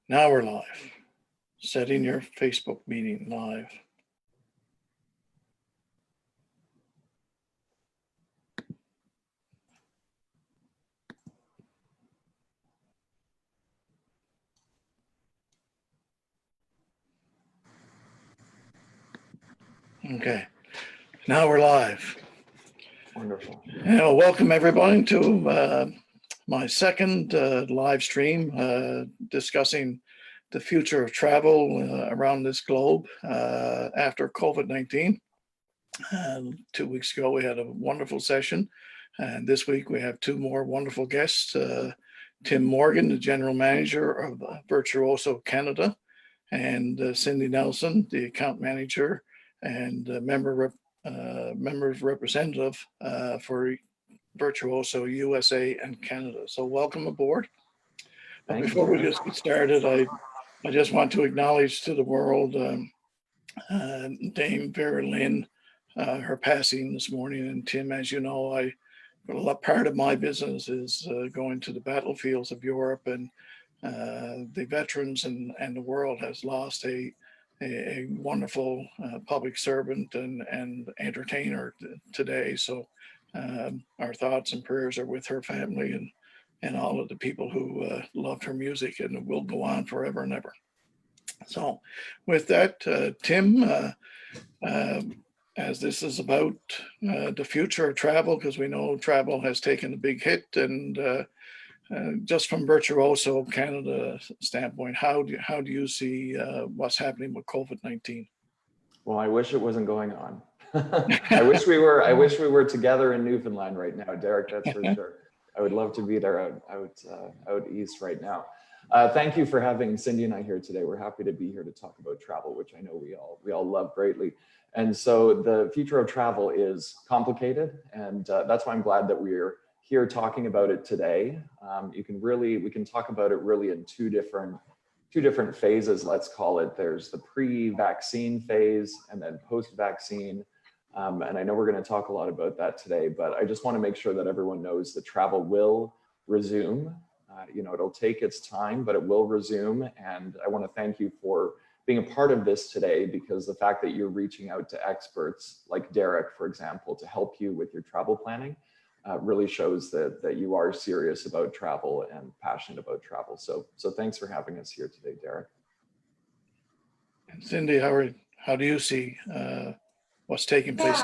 Now we're live. Setting your Facebook meeting live. Okay, now we're live. Wonderful. Welcome everybody to my second live stream discussing the future of travel around this globe after COVID-19. 2 weeks ago, we had a wonderful session. And this week we have two more wonderful guests, Tim Morgan, the General Manager of Virtuoso Canada, and Cindy Nelson, the Account Manager and members representative for Virtuoso USA and Canada. So welcome aboard. Before we just get started, I just want to acknowledge to the world Dame Vera Lynn, her passing this morning. And Tim, as you know, a part of my business is going to the battlefields of Europe, and the veterans and the world has lost a wonderful public servant and entertainer today. So our thoughts and prayers are with her family and all of the people who loved her music, and it will go on forever and ever. So with that, Tim, as this is about the future of travel, because we know travel has taken a big hit, and just from Virtuoso Canada standpoint, how do you see what's happening with COVID-19? Well, I wish it wasn't going on. I wish we were together in Newfoundland right now, Derek. That's for sure. I would love to be there out east right now. Thank you for having Cindy and I here today. We're happy to be here to talk about travel, which I know we all love greatly. And so the future of travel is complicated, and that's why I'm glad that we're here talking about it today. We can talk about it really in two different phases, let's call it. There's the pre-vaccine phase and then post-vaccine. And I know we're going to talk a lot about that today, but I just want to make sure that everyone knows that travel will resume. It'll take its time, but it will resume. And I want to thank you for being a part of this today, because the fact that you're reaching out to experts like Derek, for example, to help you with your travel planning really shows that you are serious about travel and passionate about travel. So thanks for having us here today, Derek. And Cindy, how do you see what's taking place?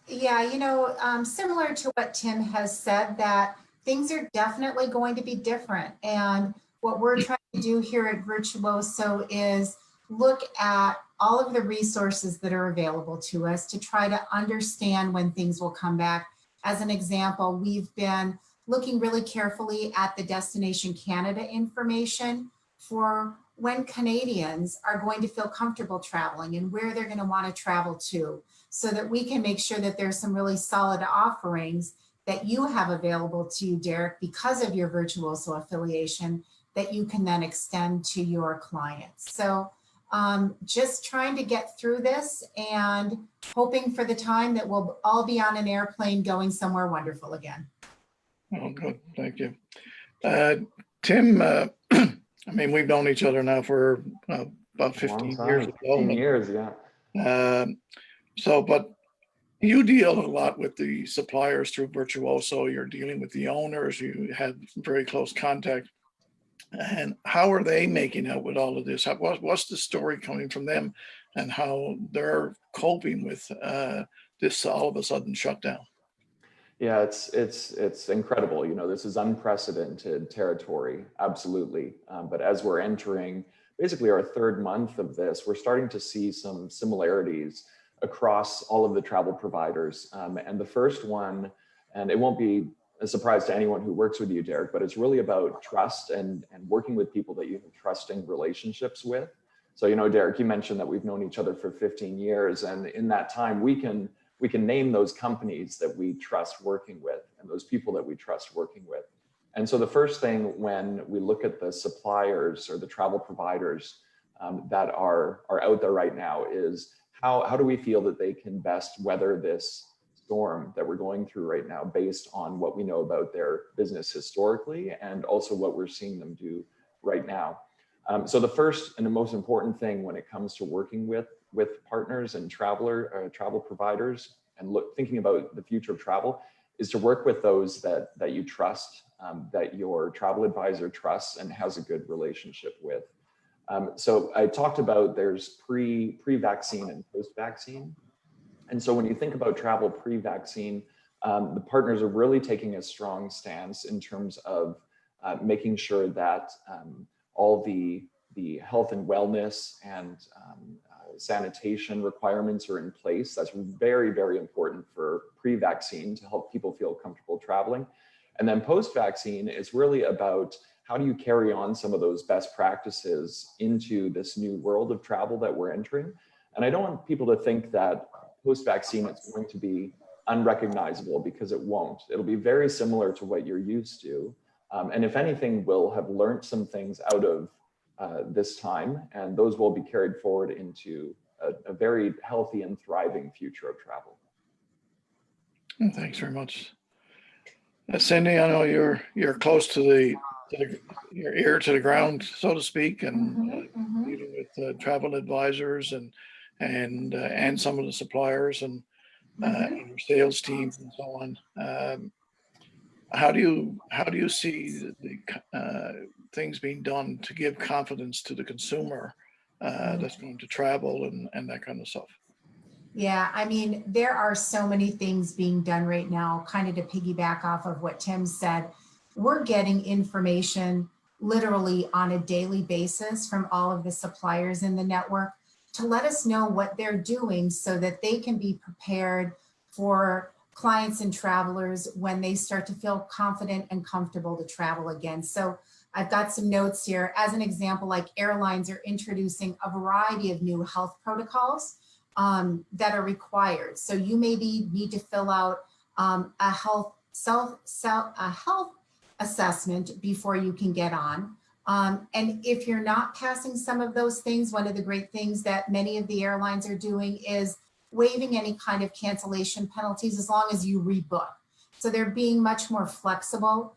Yeah, similar to what Tim has said, that things are definitely going to be different. And what we're trying to do here at Virtuoso is look at all of the resources that are available to us to try to understand when things will come back. As an example, we've been looking really carefully at the Destination Canada information for when Canadians are going to feel comfortable traveling and where they're going to want to travel to, so that we can make sure that there's some really solid offerings that you have available to you, Derek, because of your Virtuoso affiliation, that you can then extend to your clients. So just trying to get through this and hoping for the time that we'll all be on an airplane going somewhere wonderful again. Oh, good. Thank you. Tim, I mean, we've known each other now for about 15 years. 15 years, yeah. But you deal a lot with the suppliers through Virtuoso. You're dealing with the owners. You have very close contact. And how are they making out with all of this? What's the story coming from them, and how they're coping with this all of a sudden shutdown? Yeah, it's incredible. This is unprecedented territory, absolutely. But as we're entering basically our third month of this, we're starting to see some similarities across all of the travel providers. And the first one, and it won't be a surprise to anyone who works with you, Derek, but it's really about trust and working with people that you have trusting relationships with. So, Derek, you mentioned that we've known each other for 15 years. And in that time, we can name those companies that we trust working with and those people that we trust working with. And so the first thing when we look at the suppliers or the travel providers that are out there right now is how do we feel that they can best weather this storm that we're going through right now, based on what we know about their business historically and also what we're seeing them do right now. So the first and the most important thing when it comes to working with partners and travel providers and thinking about the future of travel is to work with those that you trust, that your travel advisor trusts and has a good relationship with. So I talked about there's pre-vaccine and post-vaccine. And so when you think about travel pre-vaccine, the partners are really taking a strong stance in terms of making sure that all the health and wellness and sanitation requirements are in place. That's very, very important for pre-vaccine to help people feel comfortable traveling. And then post-vaccine is really about how do you carry on some of those best practices into this new world of travel that we're entering. And I don't want people to think that post-vaccine it's going to be unrecognizable, because it won't. It'll be very similar to what you're used to. And if anything, we'll have learned some things out of this time, and those will be carried forward into a very healthy and thriving future of travel. Thanks very much. Cindy, I know you're close to your ear to the ground, so to speak, and dealing with travel advisors and some of the suppliers and your sales teams and so on. How do you see the things being done to give confidence to the consumer that's going to travel and that kind of stuff? Yeah, I mean, there are so many things being done right now, kind of to piggyback off of what Tim said. We're getting information literally on a daily basis from all of the suppliers in the network to let us know what they're doing so that they can be prepared for clients and travelers when they start to feel confident and comfortable to travel again. So I've got some notes here. As an example, like airlines are introducing a variety of new health protocols that are required. So you maybe need to fill out a health assessment before you can get on. And if you're not passing some of those things, one of the great things that many of the airlines are doing is waiving any kind of cancellation penalties as long as you rebook. So they're being much more flexible.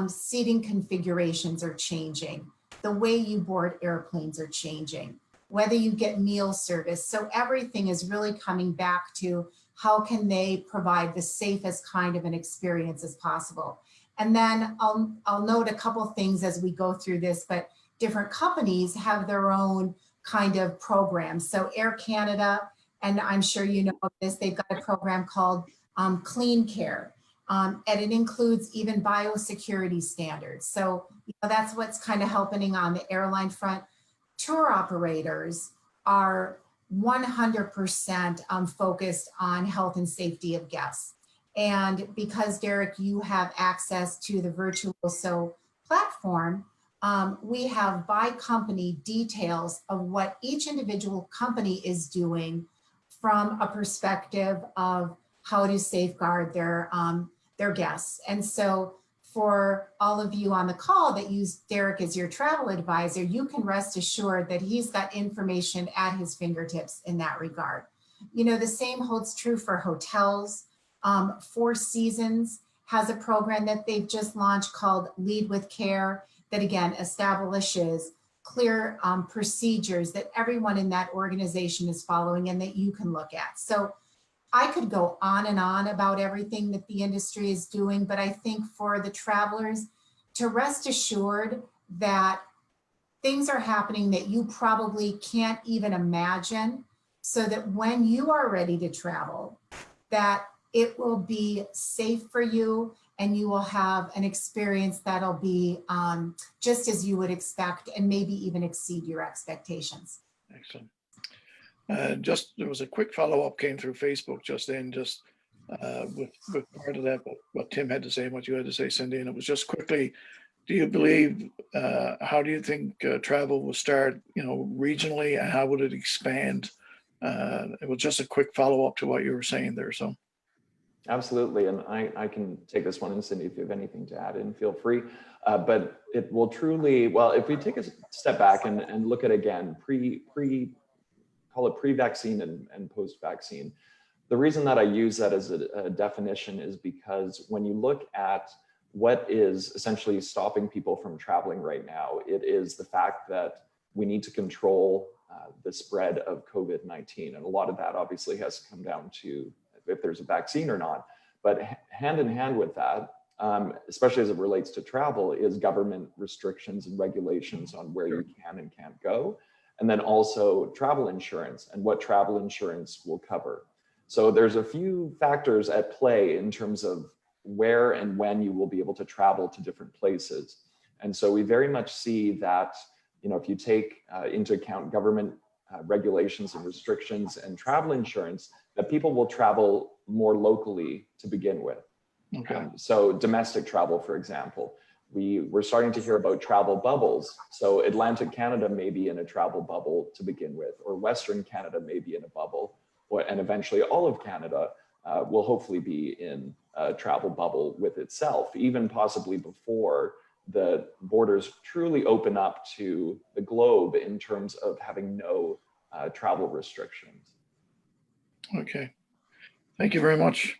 Seating configurations are changing. The way you board airplanes are changing. Whether you get meal service. So everything is really coming back to how can they provide the safest kind of an experience as possible. And then I'll note a couple things as we go through this, but different companies have their own kind of programs. So Air Canada, and I'm sure you know of this, they've got a program called Clean Care. And it includes even biosecurity standards. So that's what's kind of happening on the airline front. Tour operators are 100% focused on health and safety of guests. And because, Derek, you have access to the Virtuoso platform, we have by company details of what each individual company is doing from a perspective of how to safeguard their guests. And so for all of you on the call that use Derek as your travel advisor, you can rest assured that he's got information at his fingertips in that regard. You know, the same holds true for hotels. Four Seasons has a program that they've just launched called Lead with Care that, again, establishes clear procedures that everyone in that organization is following and that you can look at. So I could go on and on about everything that the industry is doing, but I think for the travelers to rest assured that things are happening that you probably can't even imagine, so that when you are ready to travel, that it will be safe for you and you will have an experience that'll be just as you would expect and maybe even exceed your expectations. Excellent. There was a quick follow-up came through Facebook just then, with part of that, what Tim had to say and what you had to say, Cindy, and it was just quickly, do you believe, how do you think travel will start, regionally, and how would it expand? It was just a quick follow-up to what you were saying there, so. Absolutely, and I can take this one, and Cindy, if you have anything to add in, feel free. But it will truly, well, if we take a step back and look at, again, call it pre-vaccine and post-vaccine. The reason that I use that as a definition is because when you look at what is essentially stopping people from traveling right now? It is the fact that we need to control the spread of COVID-19. And a lot of that obviously has come down to if there's a vaccine or not. But hand in hand with that, especially as it relates to travel, is government restrictions and regulations on where you can and can't go. And then also travel insurance and what travel insurance will cover. So there's a few factors at play in terms of where and when you will be able to travel to different places. And so we very much see that, if you take into account government regulations and restrictions and travel insurance, that people will travel more locally to begin with. Okay. So domestic travel, for example, we're starting to hear about travel bubbles. So Atlantic Canada may be in a travel bubble to begin with, or Western Canada may be in a bubble, and eventually all of Canada will hopefully be in a travel bubble with itself, even possibly before the borders truly open up to the globe in terms of having no travel restrictions. Okay. Thank you very much.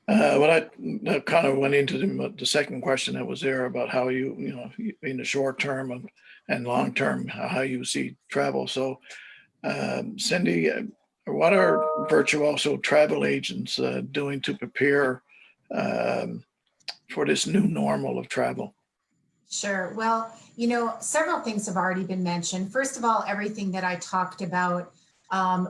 What I kind of went into the second question that was there about how you in the short term and long term, how you see travel. So, Cindy, what are Virtuoso travel agents doing to prepare for this new normal of travel? Sure. Well, several things have already been mentioned. First of all, everything that I talked about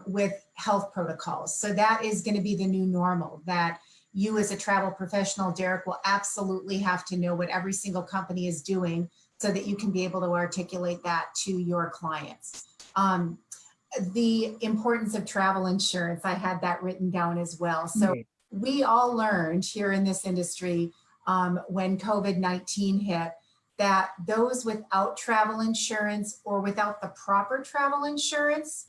with health protocols. So that is going to be the new normal, that you as a travel professional, Derek, will absolutely have to know what every single company is doing so that you can be able to articulate that to your clients. The importance of travel insurance, I had that written down as well. So we all learned here in this industry when COVID-19 hit, that those without travel insurance or without the proper travel insurance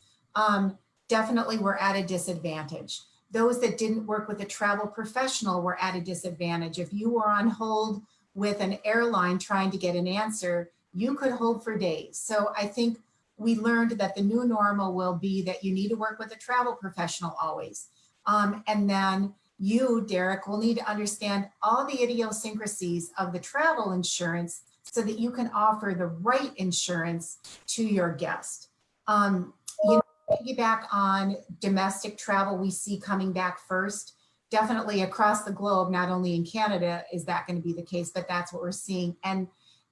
definitely were at a disadvantage. Those that didn't work with a travel professional were at a disadvantage. If you were on hold with an airline trying to get an answer, you could hold for days. So I think we learned that the new normal will be that you need to work with a travel professional always. And then you, Derek, will need to understand all the idiosyncrasies of the travel insurance so that you can offer the right insurance to your guest. Piggyback on domestic travel, we see coming back first. Definitely across the globe, not only in Canada is that going to be the case, but that's what we're seeing. And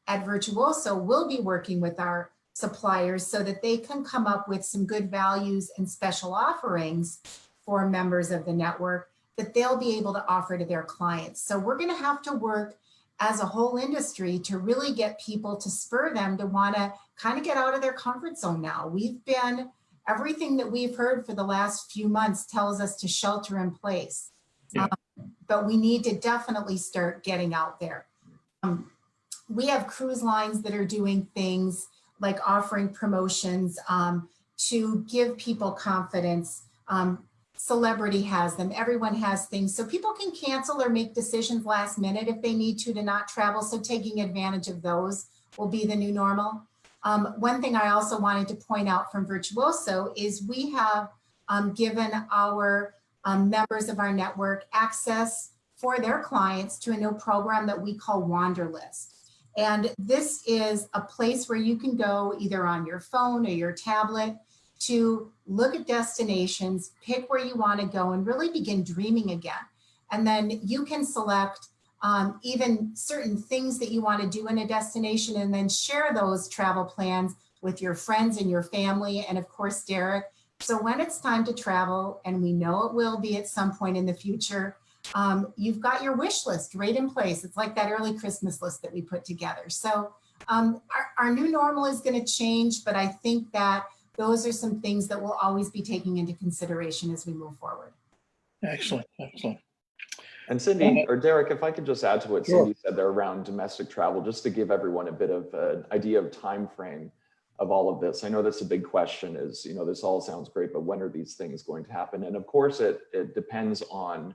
at Virtuoso, we'll be working with our suppliers so that they can come up with some good values and special offerings for members of the network that they'll be able to offer to their clients. So we're going to have to work as a whole industry to really get people to spur them to want to kind of get out of their comfort zone now. Everything that we've heard for the last few months tells us to shelter in place. Yeah. But we need to definitely start getting out there. We have cruise lines that are doing things like offering promotions to give people confidence. Celebrity has them, everyone has things. So people can cancel or make decisions last minute if they need to not travel. So taking advantage of those will be the new normal. One thing I also wanted to point out from Virtuoso is we have given our members of our network access for their clients to a new program that we call Wanderlist. And this is a place where you can go either on your phone or your tablet to look at destinations, pick where you want to go, and really begin dreaming again. And then you can select even certain things that you want to do in a destination and then share those travel plans with your friends and your family and of course, Derek. So when it's time to travel, and we know it will be at some point in the future, you've got your wish list right in place. It's like that early Christmas list that we put together. So our new normal is going to change, but I think that those are some things that we'll always be taking into consideration as we move forward. Excellent, excellent. And Cindy, or Derek, if I could just add to what Sure. Cindy said there around domestic travel, just to give everyone a bit of an idea of time frame of all of this. I know that's a big question is, this all sounds great, but when are these things going to happen? And of course, it depends on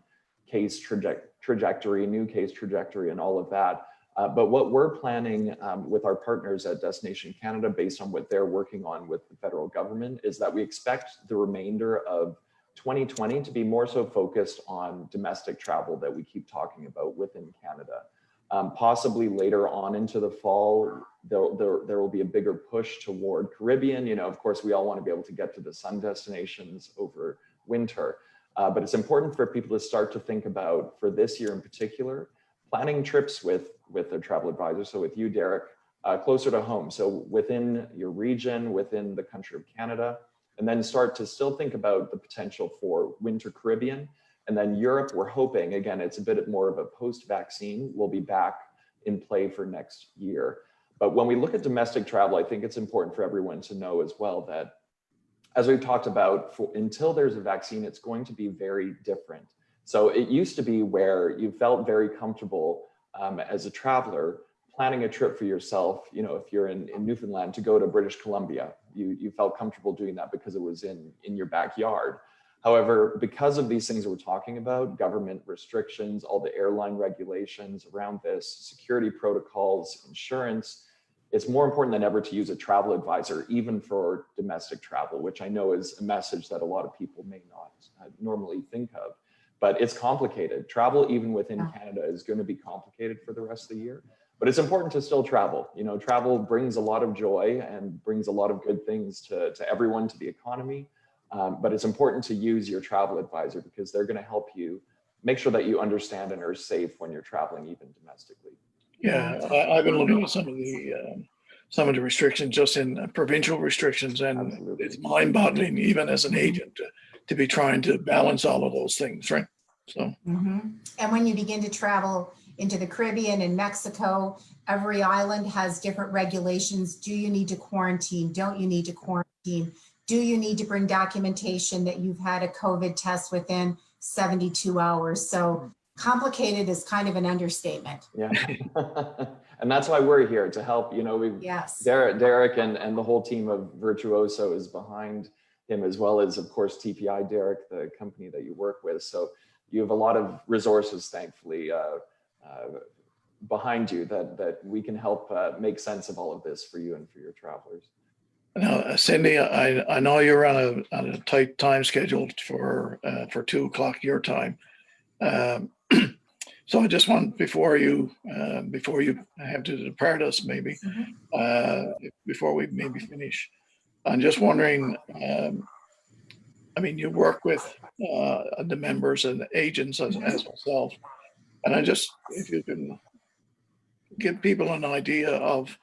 case trajectory, new case trajectory, and all of that. But what we're planning with our partners at Destination Canada, based on what they're working on with the federal government, is that we expect the remainder of 2020 to be more so focused on domestic travel that we keep talking about within Canada. Possibly later on into the fall, there will be a bigger push toward Caribbean. You know, of course, we all want to be able to get to the sun destinations over winter. But it's important for people to start to think about, for this year in particular, planning trips with their travel advisor. So with you, Derek, closer to home. So within your region, within the country of Canada, and then start to still think about the potential for winter Caribbean. And then Europe, we're hoping, again, it's a bit more of a post-vaccine, will be back in play for next year. But when we look at domestic travel, I think it's important for everyone to know as well that, as we've talked about, until there's a vaccine, it's going to be very different. So it used to be where you felt very comfortable as a traveler planning a trip for yourself. You know, if you're in Newfoundland to go to British Columbia, you felt comfortable doing that because it was in your backyard. However, because of these things we're talking about, government restrictions, all the airline regulations around this, security protocols, insurance, it's more important than ever to use a travel advisor, even for domestic travel, which I know is a message that a lot of people may not normally think of. But it's complicated. Travel, even within Canada, is going to be complicated for the rest of the year. But it's important to still travel. You know, travel brings a lot of joy and brings a lot of good things to everyone, to the economy. But it's important to use your travel advisor because they're going to help you make sure that you understand and are safe when you're traveling, even domestically. Yeah, I've been looking at some of the restrictions, just in provincial restrictions, and Absolutely. it's mind-boggling, even as an agent, to be trying to balance all of those things, right? So, And when you begin to travel into the Caribbean and Mexico, every island has different regulations. Do you need to quarantine? Don't you need to quarantine? Do you need to bring documentation that you've had a COVID test within 72 hours? So complicated is kind of an understatement. Yeah. And that's why we're here, to help. You know, Yes. Derek and the whole team of Virtuoso is behind him, as well as, of course, TPI, Derek, the company that you work with. So you have a lot of resources, thankfully, behind you that we can help make sense of all of this for you and for your travelers. now, Cindy, I know you're on a tight time schedule for 2 o'clock your time. So I just want, before you have to depart us, maybe, before we maybe finish, I'm just wondering, I mean, you work with the members and agents as myself, and if you can give people an idea of,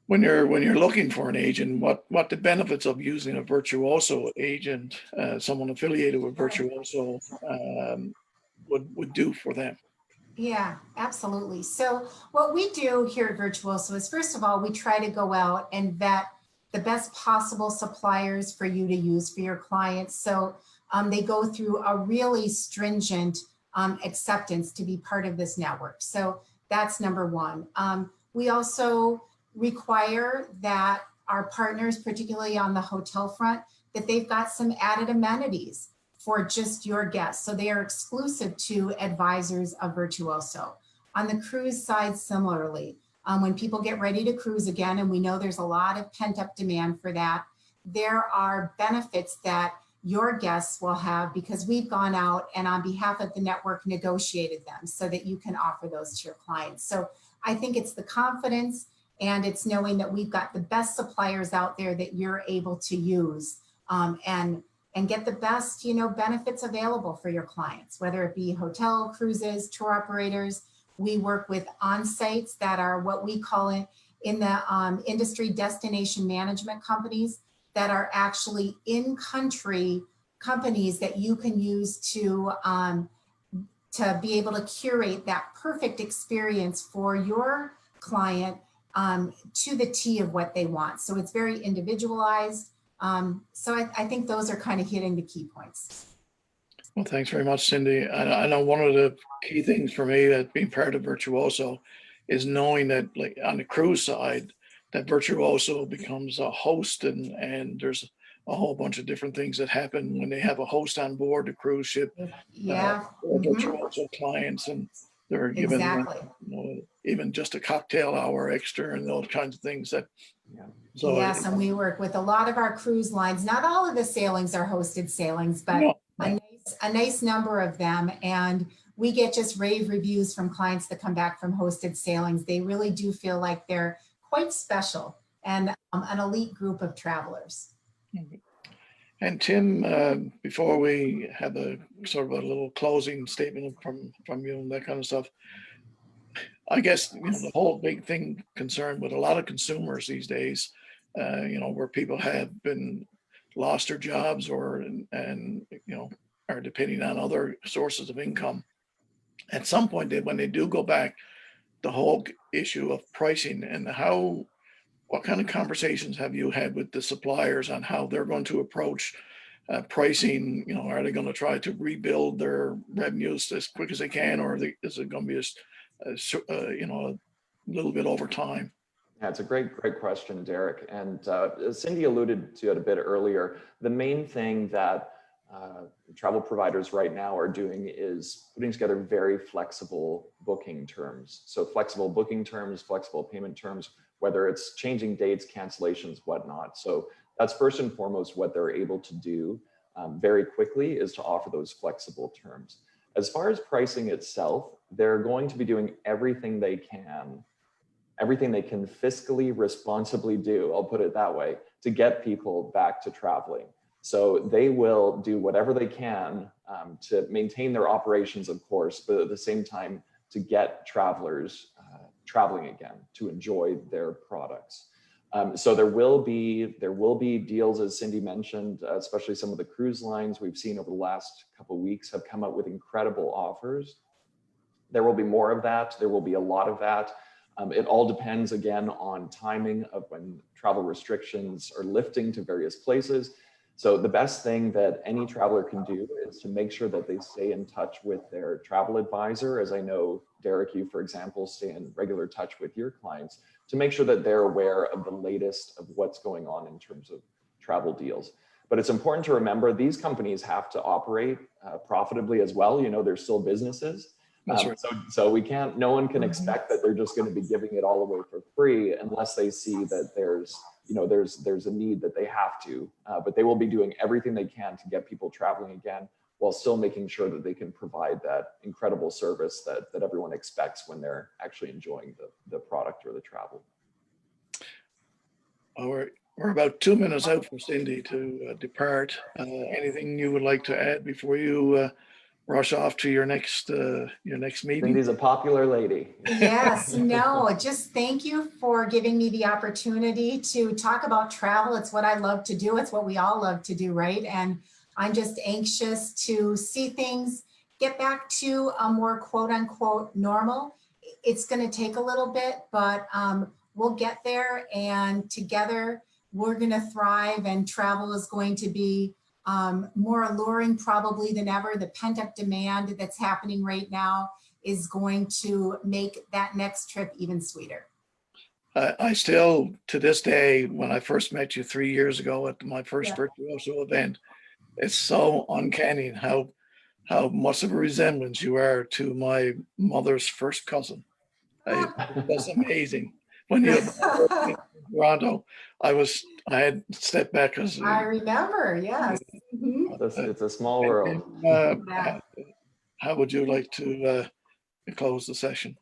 when you're looking for an agent, what the benefits of using a Virtuoso agent, someone affiliated with Virtuoso, would do for them. Yeah, absolutely. So what we do here at Virtuoso is, first of all, we try to go out and vet the best possible suppliers for you to use for your clients. So they go through a really stringent acceptance to be part of this network. So that's number one. We also require that our partners, particularly on the hotel front, that they've got some added amenities for just your guests. So they are exclusive to advisors of Virtuoso. On the cruise side, similarly, when people get ready to cruise again, and we know there's a lot of pent-up demand for that, there are benefits that your guests will have because we've gone out and on behalf of the network negotiated them so that you can offer those to your clients. So I think it's the confidence, and it's knowing that we've got the best suppliers out there that you're able to use and get the best, benefits available for your clients, whether it be hotel, cruises, tour operators. We work with on-sites that are what we call in the industry destination management companies that are actually in-country companies that you can use to be able to curate that perfect experience for your client to the T of what they want. So it's very individualized. So I think those are kind of hitting the key points. Well, thanks very much, Cindy. I know one of the key things for me that being part of Virtuoso is knowing that, like on the cruise side, that Virtuoso becomes a host, and there's a whole bunch of different things that happen when they have a host on board the cruise ship. Yeah. Virtuoso clients, and they're given Exactly. even just a cocktail hour extra and those kinds of things that. Yeah. So Yes, and we work with a lot of our cruise lines. Not all of the sailings are hosted sailings, but no, a nice number of them. And we get just rave reviews from clients that come back from hosted sailings. They really do feel like they're quite special and an elite group of travelers. And Tim, before we have a sort of a little closing statement from you and that kind of stuff, I guess, the whole big thing concerned with a lot of consumers these days, where people have been lost their jobs and are depending on other sources of income. At some point, when they do go back, the whole issue of pricing and what kind of conversations have you had with the suppliers on how they're going to approach pricing? Are they going to try to rebuild their revenues as quick as they can, or is it going to be a little bit over time? Yeah, it's a great question, Derek. And Cindy alluded to it a bit earlier. The main thing that travel providers right now are doing is putting together very flexible booking terms. So flexible booking terms, flexible payment terms, whether it's changing dates, cancellations, whatnot. So that's first and foremost what they're able to do very quickly, is to offer those flexible terms. As far as pricing itself, they're going to be doing everything they can fiscally responsibly do, I'll put it that way, to get people back to traveling. So they will do whatever they can to maintain their operations, of course, but at the same time to get travelers traveling again, to enjoy their products. So there will be deals, as Cindy mentioned, especially some of the cruise lines we've seen over the last couple of weeks have come up with incredible offers. There will be more of that. There will be a lot of that. It all depends, again, on timing of when travel restrictions are lifting to various places. So the best thing that any traveler can do is to make sure that they stay in touch with their travel advisor, as I know, Derek, you, for example, stay in regular touch with your clients, to make sure that they're aware of the latest of what's going on in terms of travel deals. But it's important to remember these companies have to operate profitably as well. They're still businesses. That's right. So no one can expect that they're just going to be giving it all away for free unless they see that there's a need that they have to, but they will be doing everything they can to get people traveling again, while still making sure that they can provide that incredible service that everyone expects when they're actually enjoying the product or the travel. We're about 2 minutes out for Cindy to depart. Anything you would like to add before you rush off to your next meeting? Cindy's a popular lady. Yes, no, just thank you for giving me the opportunity to talk about travel. It's what I love to do. It's what we all love to do, right? And I'm just anxious to see things get back to a more quote unquote normal. It's going to take a little bit, but we'll get there, and together we're going to thrive, and travel is going to be more alluring probably than ever. The pent-up demand that's happening right now is going to make that next trip even sweeter. I still, to this day, when I first met you 3 years ago at my first virtuoso event, it's so uncanny how much of a resemblance you are to my mother's first cousin. That's amazing. When you in Toronto, I had stepped back because I remember, yes. It's a small world. How would you like to close the session?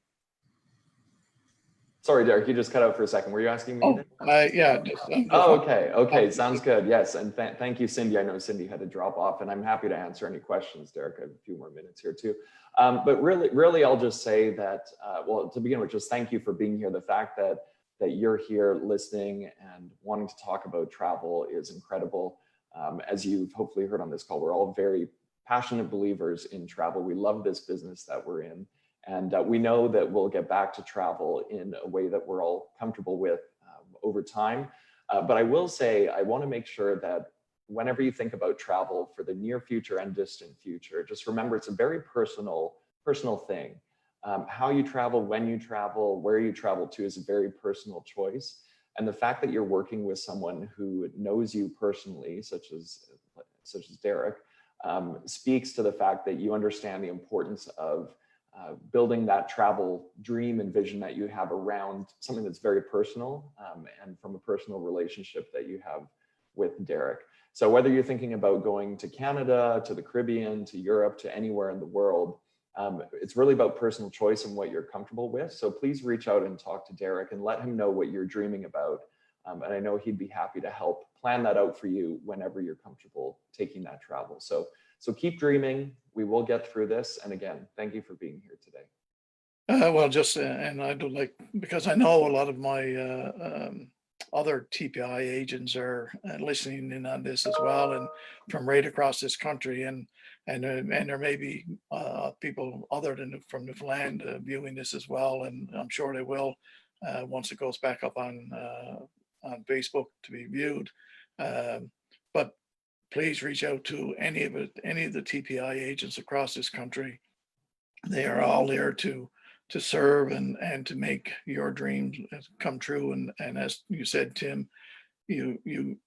Sorry, Derek, you just cut out for a second. Were you asking me? Yeah. Okay. Sounds good. Yes, and thank you, Cindy. I know Cindy had to drop off, and I'm happy to answer any questions, Derek. I have a few more minutes here too. But really, I'll just say that, well, to begin with, just thank you for being here. The fact that you're here listening and wanting to talk about travel is incredible. As you've hopefully heard on this call, we're all very passionate believers in travel. We love this business that we're in. And we know that we'll get back to travel in a way that we're all comfortable with over time. But I will say, I want to make sure that whenever you think about travel for the near future and distant future, just remember it's a very personal thing. How you travel, when you travel, where you travel to is a very personal choice. And the fact that you're working with someone who knows you personally, such as Derek, speaks to the fact that you understand the importance of building that travel dream and vision that you have around something that's very personal, and from a personal relationship that you have with Derek. So whether you're thinking about going to Canada, to the Caribbean, to Europe, to anywhere in the world, it's really about personal choice and what you're comfortable with. So please reach out and talk to Derek and let him know what you're dreaming about. And I know he'd be happy to help plan that out for you whenever you're comfortable taking that travel. So keep dreaming. We will get through this. And again, thank you for being here today. Well, just, and I do like, because I know a lot of my other TPI agents are listening in on this as well, and from right across this country, and there may be people other than from Newfoundland viewing this as well, and I'm sure they will once it goes back up on Facebook to be viewed. But please reach out to any of the TPI agents across this country. They are all there to serve and to make your dreams come true. And as you said, Tim, you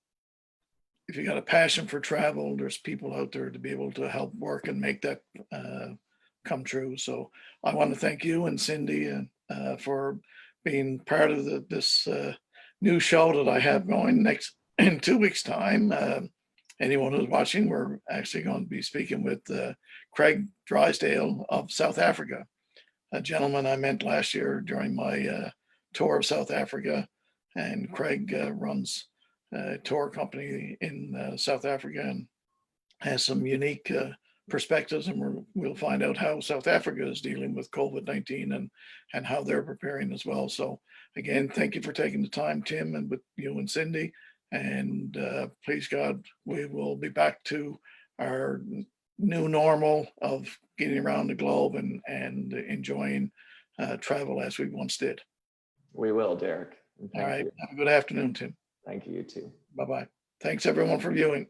if you got a passion for travel, there's people out there to be able to help work and make that come true. So I want to thank you and Cindy for being part of this new show that I have going next in 2 weeks' time. Anyone who's watching, we're actually going to be speaking with Craig Drysdale of South Africa, a gentleman I met last year during my tour of South Africa. And Craig runs a tour company in South Africa and has some unique perspectives. And we'll find out how South Africa is dealing with COVID-19 and how they're preparing as well. So again, thank you for taking the time, Tim, and with you and Cindy. And please God, we will be back to our new normal of getting around the globe and enjoying travel as we once did. We will, Derek. All right. Have a good afternoon, Tim. Thank you, you too. Bye-bye. Thanks everyone for viewing.